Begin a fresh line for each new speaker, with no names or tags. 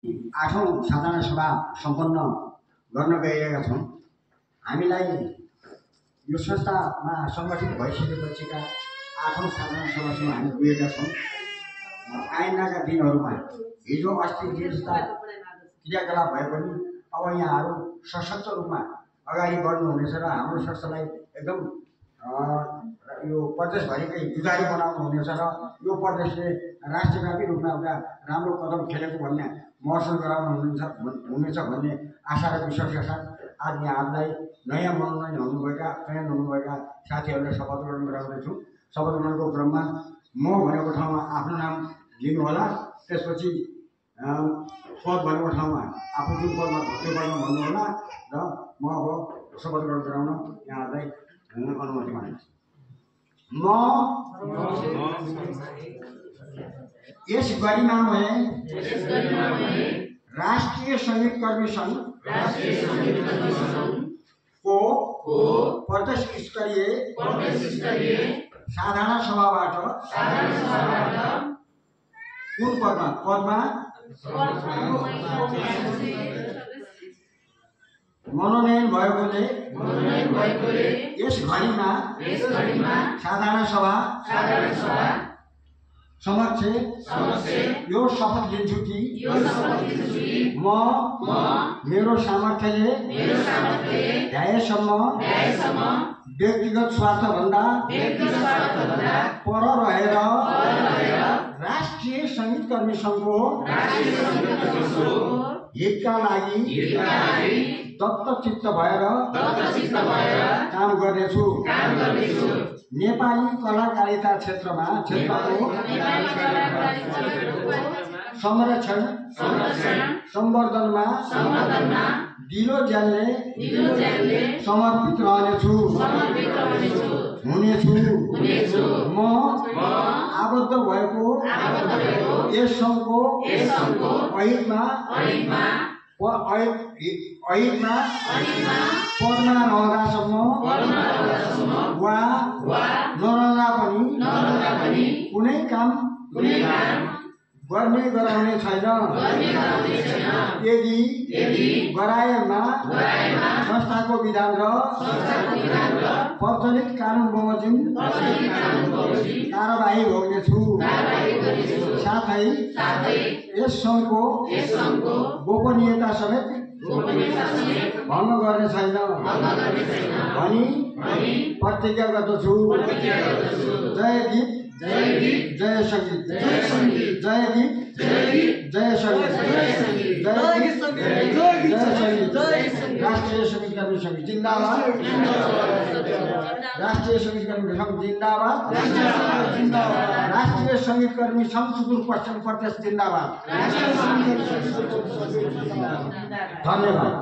आठौं साधारण सभा सम्पन्न गर्न गइरहेका छौँ। हामीलाई यो संस्थामा सङ्गठित भइसकेपछिका आठौं साधारण सभासम्म हामी पुगेका छौँ। आइन्दाका दिनहरूमा हिजो अस्ति जस्ता क्रियाकलाप भए पनि अब यहाँहरू सशक्त रूपमा अगाडि बढ्नुहुनेछ र हाम्रो संस्थालाई एकदम यो प्रदेशभरिकै जुझारी बनाउनुहुनेछ र यो प्रदेशले राष्ट्रव्यापी रूपमा एउटा राम्रो कदम खेलेको भन्ने महसुस गराउनुहुनेछ भन्ने आशा र विश्वासका साथ आज यहाँहरूलाई नयाँ मनोनयन हुनुभएका चयन हुनुभएका साथीहरूलाई शपथ ग्रहण गराउँदैछु। शपथ ग्रहणको क्रममा म भनेको ठाउँमा आफ्नो नाम लिनुहोला, त्यसपछि पद भनेको ठाउँमा आफू जुन पदमा त्यो पदमा भन्नुहोला र म अब शपथ ग्रहण गराउन यहाँहरूलाई अनुमति माग्छु। म यस गरिमामय राष्ट्रिय सङ्गीत कर्मी सङ्घ को प्रदेश स्तरीय साधारण सभाबाट कुन पदमा मनोनयन भएकोले यस घडीमा साधारण सभा समक्ष यो शपथ लिन्छु कि म मेरो सामर्थ्यले भ्याएसम्म व्यक्तिगत स्वार्थभन्दा पर रहेर राष्ट्रिय सङ्गीत कर्मी सङ्घको हितका लागि दत्तचित्त भएर काम गर्नेछु। नेपाली कलाकारिता क्षेत्रको संरक्षण सम्वर्धनमा दिलो ज्यानले समर्पित हुनेछु। म आबद्ध भएको यस सङ्घको अहितमा पदमा रहँदासम्म वा नरहँदा पनि कुनै काम गर्ने गराउने छैन। यदि गराएमा संस्थाको विधान र प्रचलित कानुन बमोजिम कारबाही भोग्नेछु। साथै यस सङ्घको गोपनीयता समेत भङ्ग गर्ने छैन भनी प्रतिज्ञा गर्दछु। जय गीत जय सङ्गीत, जय गीत जय सङ्गीत, राष्ट्रिय सङ्गीत कर्मी सङ्घ जिन्दाबाद, राष्ट्रिय सङ्गीत कर्मी सङ्घ जिन्दाबाद, राष्ट्रिय सङ्गीत कर्मी सङ्घ सुदूरपश्चिम प्रदेश जिन्दाबाद। धन्यवाद।